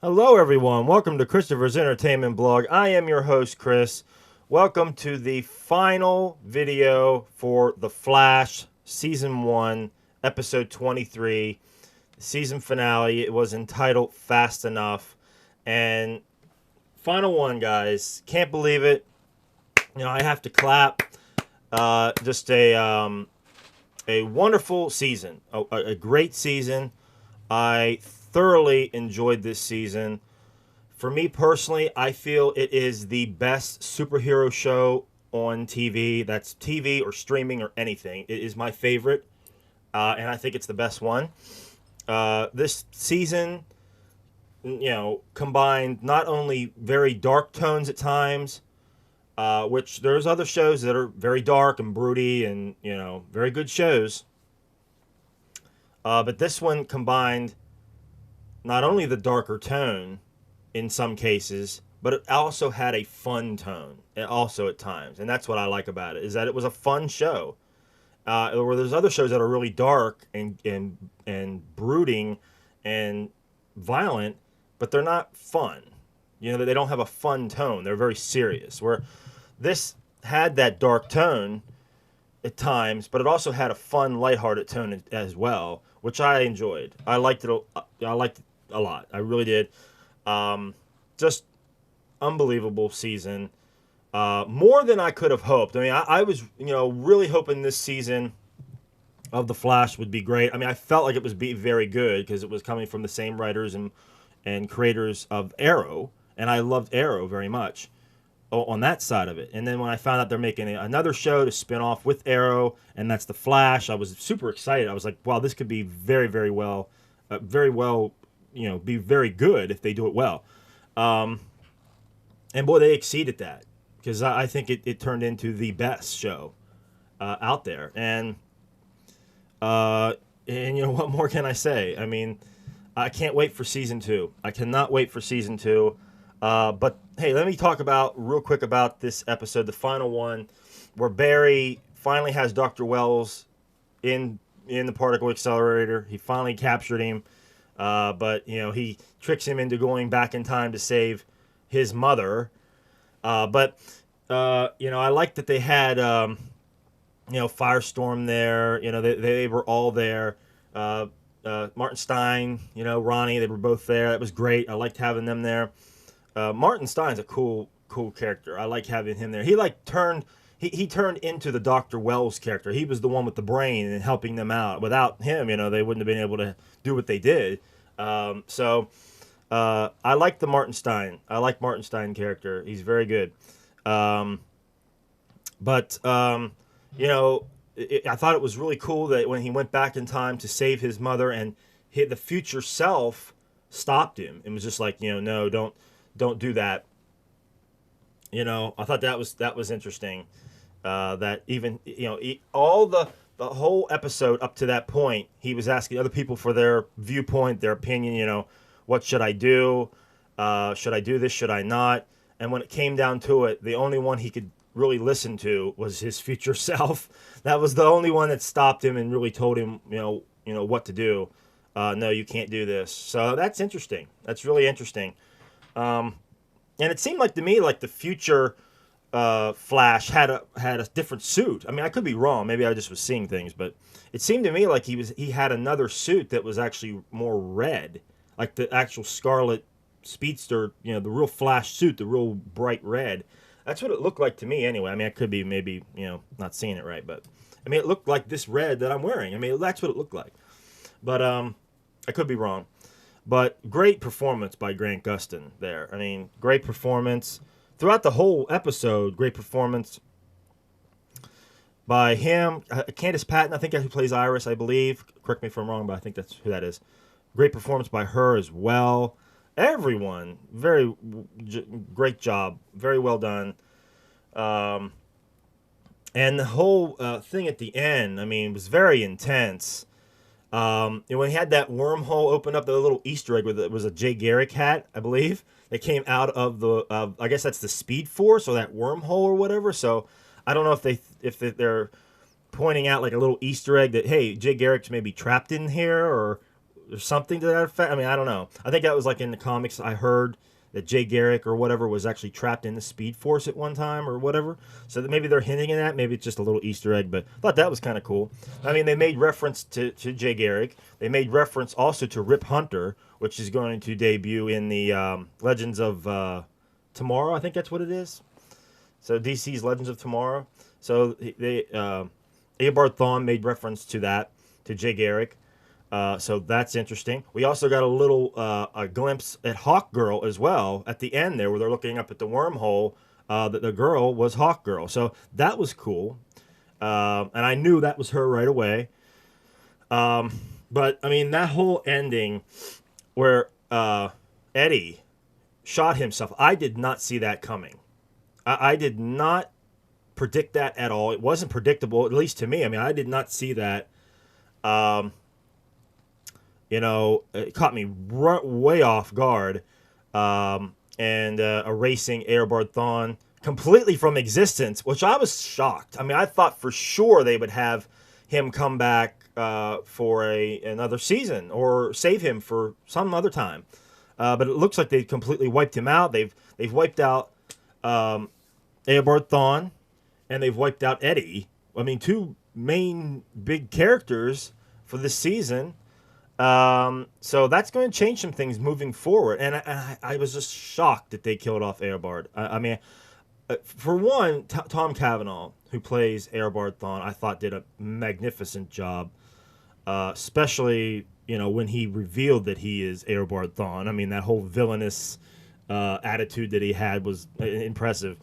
Hello, everyone. Welcome to Christopher's Entertainment Blog. I am your host, Chris. Welcome to the final video for The Flash, Season 1, Episode 23, season finale. It was entitled Fast Enough. And final one, guys. Can't believe it. I have to clap. Just a wonderful season, a great season. I thoroughly enjoyed this season. For me personally, I feel it is the best superhero show on TV. That's TV or streaming or anything. It is my favorite, and I think it's the best one. This season, combined not only very dark tones at times, which there's other shows that are very dark and broody and, very good shows. But this one combined not only the darker tone in some cases, but it also had a fun tone also at times. And that's what I like about it, is that it was a fun show. Where there's other shows that are really dark and brooding and violent, but they're not fun. They don't have a fun tone. They're very serious. Where this had that dark tone at times, but it also had a fun, lighthearted tone as well, which I enjoyed. I liked it. I liked it a lot. I really did. Just unbelievable season. More than I could have hoped. I mean, I was, really hoping this season of The Flash would be great. I mean, I felt like it was very good because it was coming from the same writers and creators of Arrow, and I loved Arrow very much on that side of it. And then when I found out they're making another show to spin off with Arrow, and that's The Flash, I was super excited. I was like, wow, this could be very, very well, be very good if they do it well. And boy, they exceeded that because I think it turned into the best show out there. And what more can I say? I mean, I can't wait for season 2. I cannot wait for season 2. But hey, let me talk about real quick about this episode, the final one, where Barry finally has Dr. Wells in the particle accelerator. He finally captured him, but he tricks him into going back in time to save his mother. I like that they had Firestorm there. They were all there. Martin Stein, Ronnie, they were both there. That was great. I liked having them there. Martin Stein's a cool character. I like having him there. He turned into the Dr. Wells character. He was the one with the brain and helping them out. Without him, they wouldn't have been able to do what they did. I like the Martin Stein. I like Martin Stein character. He's very good. But I thought it was really cool that when he went back in time to save his mother, and the future self stopped him and was just like, no, don't do that. I thought that was interesting. That even all the whole episode up to that point, he was asking other people for their viewpoint, their opinion. What should I do? Should I do this? Should I not? And when it came down to it, the only one he could really listen to was his future self. That was the only one that stopped him and really told him, what to do. No, you can't do this. So that's interesting. That's really interesting. And it seemed like to me like the future Flash had a different suit. I mean, I could be wrong. Maybe I just was seeing things, but it seemed to me like he had another suit that was actually more red, like the actual Scarlet Speedster. The real Flash suit, the real bright red. That's what it looked like to me, anyway. I mean, I could be maybe not seeing it right, but I mean, it looked like this red that I'm wearing. I mean, that's what it looked like. But I could be wrong. But great performance by Grant Gustin there. I mean, great performance throughout the whole episode. Great performance by him. Candice Patton, I think, who plays Iris, I believe. Correct me if I'm wrong, but I think that's who that is. Great performance by her as well. Everyone, very great job. Very well done. And the whole thing at the end, I mean, was very intense. And when he had that wormhole open up, the little Easter egg with it was a Jay Garrick hat, I believe, that came out of the, I guess that's the Speed Force or that wormhole or whatever. So I don't know if they're pointing out like a little Easter egg that, hey, Jay Garrick's maybe trapped in here, or or something to that effect. I mean, I don't know. I think that was like in the comics. I heard that Jay Garrick or whatever was actually trapped in the Speed Force at one time or whatever. So that maybe they're hinting at that. Maybe it's just a little Easter egg, but I thought that was kind of cool. I mean, they made reference to Jay Garrick. They made reference also to Rip Hunter, which is going to debut in the Legends of Tomorrow. I think that's what it is. So DC's Legends of Tomorrow. So they Eobard Thawne made reference to that, to Jay Garrick. So that's interesting. We also got a little a glimpse at Hawkgirl as well at the end there, where they're looking up at the wormhole. That the girl was Hawkgirl, so that was cool. And I knew that was her right away. But I mean, that whole ending where Eddie shot himself, I did not see that coming. I did not predict that at all. It wasn't predictable, at least to me. I mean, I did not see that. It caught me way off guard, and erasing Eobard Thawne completely from existence, which I was shocked. I mean, I thought for sure they would have him come back for another season or save him for some other time, but it looks like they completely wiped him out. They've wiped out Eobard Thawne, and they've wiped out Eddie. I mean, two main big characters for this season. So that's going to change some things moving forward. And I was just shocked that they killed off Eobard. I mean, for one, Tom Cavanaugh, who plays Eobard Thawne, I thought did a magnificent job, especially, when he revealed that he is Eobard Thawne. I mean, that whole villainous attitude that he had was impressive.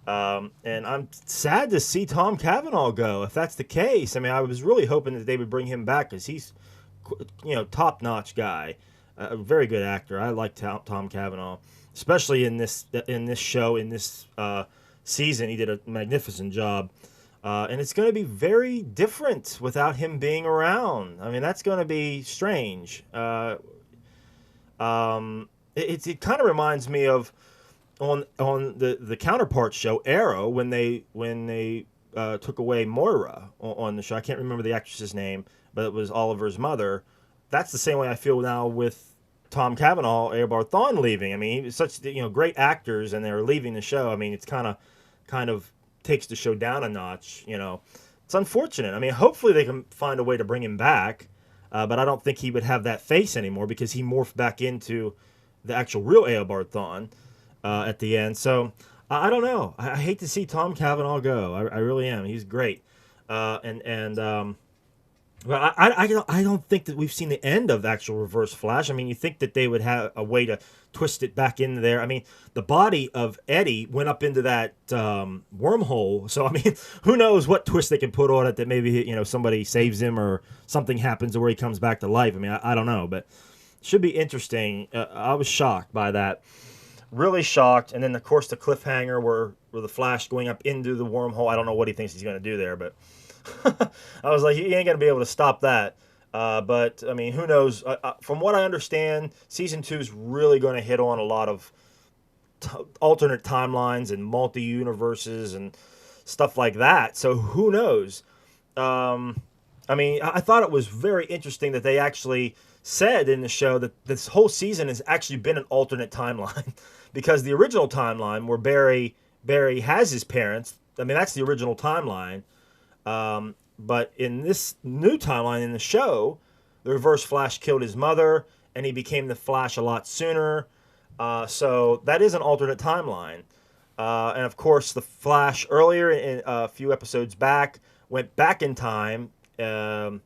And I'm sad to see Tom Cavanaugh go, if that's the case. I mean, I was really hoping that they would bring him back because he's, top-notch guy, a very good actor. I like Tom Cavanaugh, especially in this show, in this season. He did a magnificent job, and it's going to be very different without him being around. I mean, that's going to be strange. It kind of reminds me of on the counterpart show Arrow when they took away Moira on the show. I can't remember the actress's name, but it was Oliver's mother. That's the same way I feel now with Tom Cavanaugh, Eobard Thawne leaving. I mean, he was such great actors, and they're leaving the show. I mean, it's kind of takes the show down a notch. It's unfortunate. I mean, hopefully they can find a way to bring him back, but I don't think he would have that face anymore because he morphed back into the actual real Eobard Thawne at the end. So I don't know. I hate to see Tom Cavanaugh go. I really am. He's great, But I don't think that we've seen the end of the actual Reverse Flash. I mean, you think that they would have a way to twist it back into there. I mean, the body of Eddie went up into that wormhole. So, I mean, who knows what twist they can put on it that maybe, somebody saves him or something happens where he comes back to life. I mean, I don't know, but it should be interesting. I was shocked by that. Really shocked. And then, of course, the cliffhanger where the Flash going up into the wormhole. I don't know what he thinks he's going to do there, but I was like, he ain't going to be able to stop that. But, I mean, who knows? From what I understand, Season 2 is really going to hit on a lot of alternate timelines and multi-universes and stuff like that. So who knows? I mean, I thought it was very interesting that they actually said in the show that this whole season has actually been an alternate timeline. Because the original timeline where Barry has his parents, I mean, that's the original timeline. But in this new timeline in the show, the Reverse Flash killed his mother, and he became the Flash a lot sooner. So that is an alternate timeline. And of course, the Flash earlier, in a few episodes back, went back in time to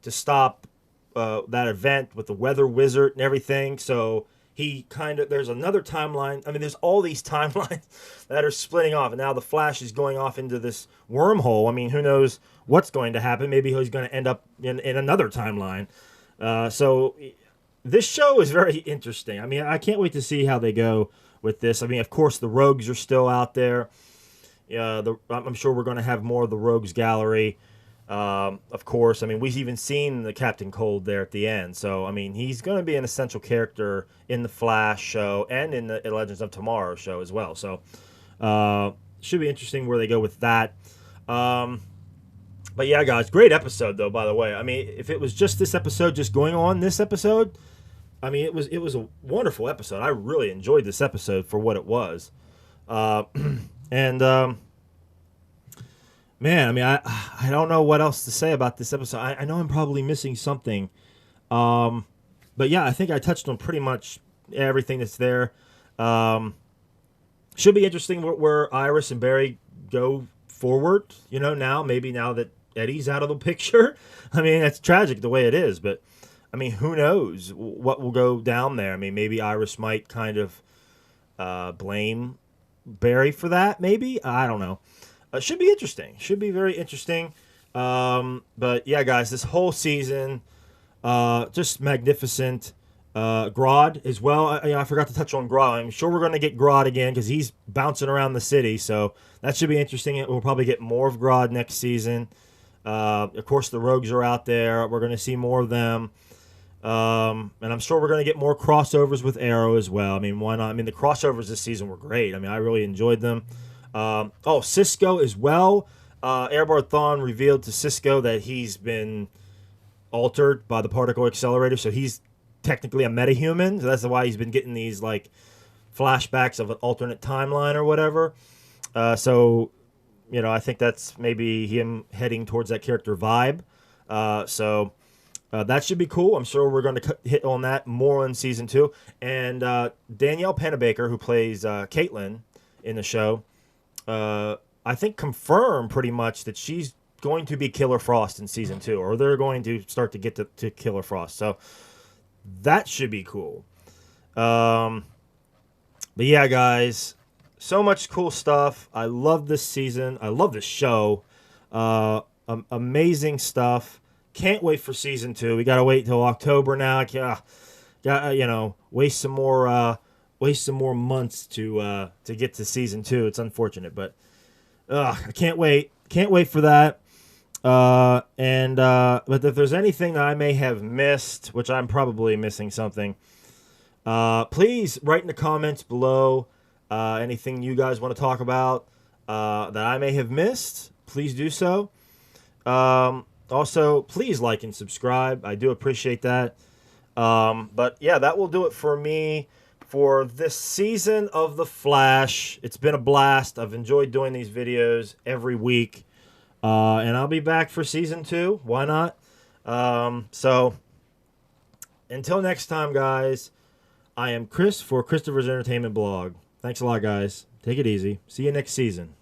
stop that event with the Weather Wizard and everything. So there's another timeline. I mean, there's all these timelines that are splitting off, and now the Flash is going off into this wormhole. I mean, who knows what's going to happen? Maybe he's going to end up in another timeline. So this show is very interesting. I mean, I can't wait to see how they go with this. I mean, of course, the Rogues are still out there. I'm sure we're going to have more of the Rogues gallery. Of course, I mean, we've even seen the Captain Cold there at the end. So, I mean, he's going to be an essential character in the Flash show and in the Legends of Tomorrow show as well. So, should be interesting where they go with that. But yeah, guys, great episode though. By the way, I mean, if it was just this episode, just going on this episode, I mean, it was a wonderful episode. I really enjoyed this episode for what it was. Uh, and man, I mean, I don't know what else to say about this episode. I know I'm probably missing something. But yeah, I think I touched on pretty much everything that's there. Um, should be interesting where Iris and Barry go forward. Now maybe now that Eddie's out of the picture. I mean, it's tragic the way it is, but I mean, who knows what will go down there? I mean, maybe Iris might kind of blame Barry for that. Maybe I don't know. Should be interesting. Should be very interesting. But yeah, guys, this whole season, just magnificent. Grodd as well. I forgot to touch on Grodd. I'm sure we're going to get Grodd again because he's bouncing around the city. So that should be interesting. We'll probably get more of Grodd next season. Of course, the Rogues are out there. We're going to see more of them. And I'm sure we're going to get more crossovers with Arrow as well. I mean, why not? I mean, the crossovers this season were great. I mean, I really enjoyed them. Cisco as well. Eobard Thawne revealed to Cisco that he's been altered by the particle accelerator, so he's technically a metahuman. So that's why he's been getting these like flashbacks of an alternate timeline or whatever. I think that's maybe him heading towards that character vibe. That should be cool. I'm sure we're going to hit on that more in season 2. And Danielle Panabaker, who plays Caitlin in the show, I think confirmed pretty much that she's going to be Killer Frost in season 2, or they're going to start to get to Killer Frost. So that should be cool. But yeah, guys, so much cool stuff. I love this season. I love this show. Amazing stuff. Can't wait for season 2. We gotta wait till October now. Waste some more months to get to season 2. It's unfortunate, but I can't wait. Can't wait for that. But if there's anything I may have missed, which I'm probably missing something, please write in the comments below. Anything you guys want to talk about that I may have missed, please do so. Also, please like and subscribe. I do appreciate that. But yeah, that will do it for me for this season of The Flash. It's been a blast. I've enjoyed doing these videos every week. And I'll be back for season 2. Why not? So until next time, guys, I am Chris for Christopher's Entertainment Blog. Thanks a lot, guys. Take it easy. See you next season.